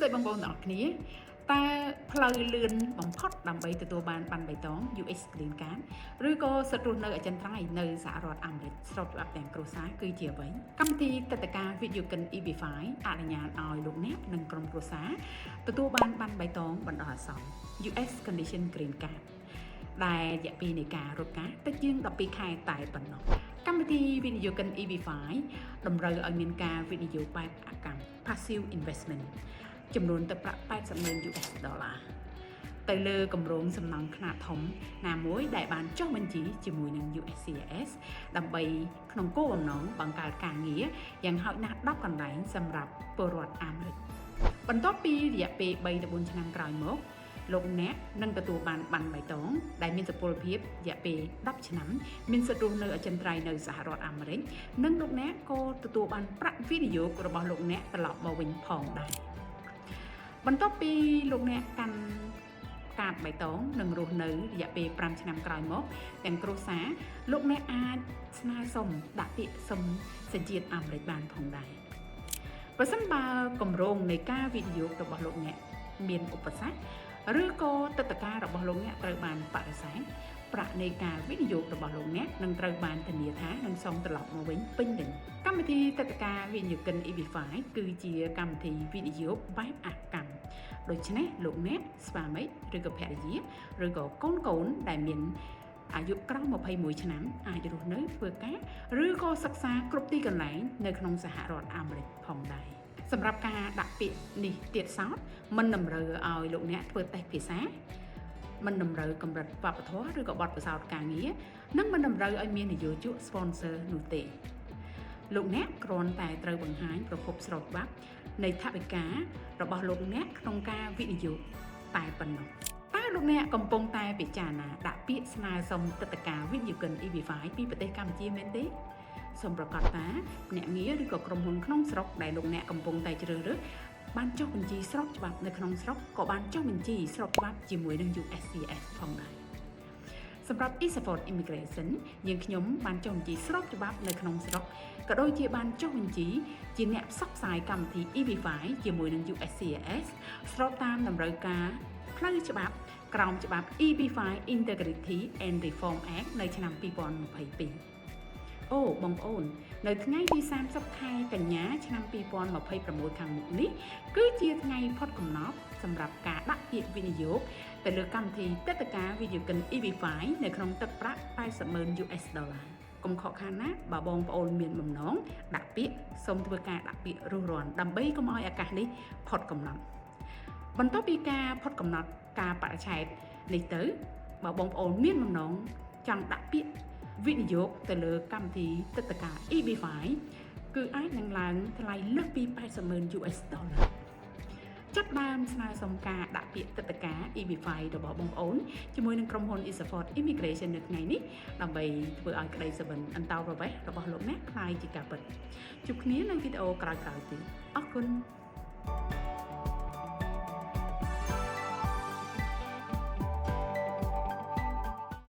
ស្ដីបងប្អូនទាំងអស់គ្នាតើផ្លូវលឿនបំផុតដើម្បីទទួលបានប័ណ្ណបៃតង US Green Card ឬក៏សិទ្ធិរស់នៅអចិន្ត្រៃយ៍នៅសហរដ្ឋអាមេរិកស្របច្បាប់ទាំងគ្រួសារគឺជាអ្វីកម្មវិធីទិដ្ឋាការ Videokin EB5 អនុញ្ញាតឲ្យលោកអ្នកនិងក្រុមគ្រួសារទទួលបានប័ណ្ណបៃតងបណ្ដោះអាសន្ន US Condition Green Card ដែលរយៈពេលនៃការរត់ការតិចជាង12ខែតែប៉ុណ្ណោះកម្មវិធីវិនិយោគិន EB5 តម្រូវឲ្យមានការវិនិយោគបែបអកម្ម Passive Investment ចំនួនទឹកប្រាក់$800,000 ទៅលើគម្រោងសំណង់ខ្នាតធំណាមួយដែលបានចុះបញ្ជីជាមួយនឹង USCIS ដើម្បីក្នុងគោលបំណងបង្កើតការងារយ៉ាងហោចណាស់10កន្លែងសម្រាប់ពលរដ្ឋអាមេរិកបន្ទាប់ពីរយៈពេល3ទៅ4ឆ្នាំក្រោយមកលោកអ្នកនឹងទទួលបានប័ណ្ណបៃតងដែលមានសុពលភាពរយៈពេល10ឆ្នាំមានសិទ្ធិរស់នៅអចិន្ត្រៃយ៍នៅសហរដ្ឋអាមេរិកនិងលោកអ្នកក៏ទទួលបានប្រាក់វិនិយោគរបស់លោកអ្នកត្រឡប់មកវិញផងដែរបន្ទាប់ពីលោកអ្នកកាន់កាតបៃតងនិងរស់នៅរយៈពេល5ឆ្នាំក្រោយមកទាំងគ្រួសារលោកអ្នកអាចស្នើសុំដាក់ពាក្យសុំសញ្ជាតិអាមេរិកបានផងដែរប្រសិនបើគម្រោងនៃការវិនិយោគរបស់លោកអ្នកមានឧបសគ្គឬក៏ទិដ្ឋាការរបស់លោកអ្នកត្រូវបានបដិសេធប្រាក់នៃការវិនិយោគរបស់លោកអ្នកនឹងត្រូវបានធានាថានឹងសងត្រឡប់មកវិញពេញលេញកម្មវិធីទិដ្ឋាការវិនិយោគិន EB5 គឺជាកម្មវិធីវិនិយោគបែបអកម្មដូច្នេះលោកអ្នកស្វាមីឬក៏ភរិយាឬក៏កូនដែលមានអាយុក្រោម21ឆ្នាំអាចរស់នៅធ្វើការឬក៏សិក្សាគ្រប់ទីកន្លែងនៅក្នុងសហរដ្ឋអាមេរិកផងដែរសម្រាប់ការដាក់ពាក្យនេះទៀតសោតមិនតម្រូវឲ្យលោកអ្នកធ្វើតេស្តភាសាមិនតម្រូវកម្រិតវប្បធម៌ឬក៏បទពិសោធន៍ការងារនិងមិនតម្រូវឲ្យមាននយោជក sponsor នោះទេលោកអ្នកគ្រាន់តែត្រូវបង្ហាញប្រភពស្របច្បាប់នៃថវិការបស់លោកអ្នកក្នុងការវិនិយោគតែប៉ុណ្ណោះតើលោកអ្នកកំពុងតែពិចារណាដាក់ពាក្យស្នើសុំទិដ្ឋាការវិនិយោគិន EB5 ពីប្រទេសកម្ពុជាមែនទេសូមប្រកាសថាអ្នកងារឬក៏ក្រុមហ៊ុនក្នុងស្រុកដែលលោកអ្នកកំពុងតែជ្រើសរើសបានចុះបញ្ជីស្របច្បាប់នៅក្នុងស្រុកក៏បានចុះបញ្ជីស្របច្បាប់ជាមួយនឹង USCIS ផងដែរសម្រាប់ eSupport Immigration យើងខ្ញុំបានចុះបញ្ជីស្របច្បាប់នៅក្នុងស្រុកក៏ដូចជាបានចុះបញ្ជីជាអ្នកផ្សព្វផ្សាយកម្មវិធី EB5 ជាមួយនឹង USCIS ស្របតាមតម្រូវការផ្លូវច្បាប់ក្រោមច្បាប់ EB5 Integrity and Reform Act នៅឆ្នាំ2022អូបងប្អូននៅថ្ងៃទី30ខែកញ្ញាឆ្នាំ2026ខាងមុខនេះគឺជាថ្ងៃផុតកំណត់សម្រាប់ការដាក់ពាក្យវិនិយោគទៅលើកម្មវិធីទិដ្ឋាការវិនិយោគិន EB5 នៅក្នុងទឹកប្រាក់$800,000កុំខកខានណាបើបងប្អូនមានបំណងដាក់ពាក្យសូមធ្វើការដាក់ពាក្យរុះរាន់ដើម្បីកុំឲ្យឱកាសនេះផុតកំណត់បន្ទាប់ពីការផុតកំណត់ការបរិច្ឆេទនេះទៅបើបងប្អូនមានបំណងចង់ដាក់ពាក្យវិនិយោគទៅលើកម្មវិធីទិដ្ឋាការ EB5 គឺអាចនឹងឡើងថ្លៃលើសពី$800,000ចាប់ដើមស្នើសុំការដាក់ពាក្យទិដ្ឋាការ EB5 របស់បងប្អូនជាមួយនឹងក្រុមហ៊ុន eSupport Immigration នៅថ្ងៃនេះដើម្បីធ្វើឲ្យក្តីសុបិនអន្តោប្រវេសន៍របស់លោកអ្នកក្លាយជាការពិតជួបគ្នានៅវីដេអូក្រោយៗទៀតអរគុណ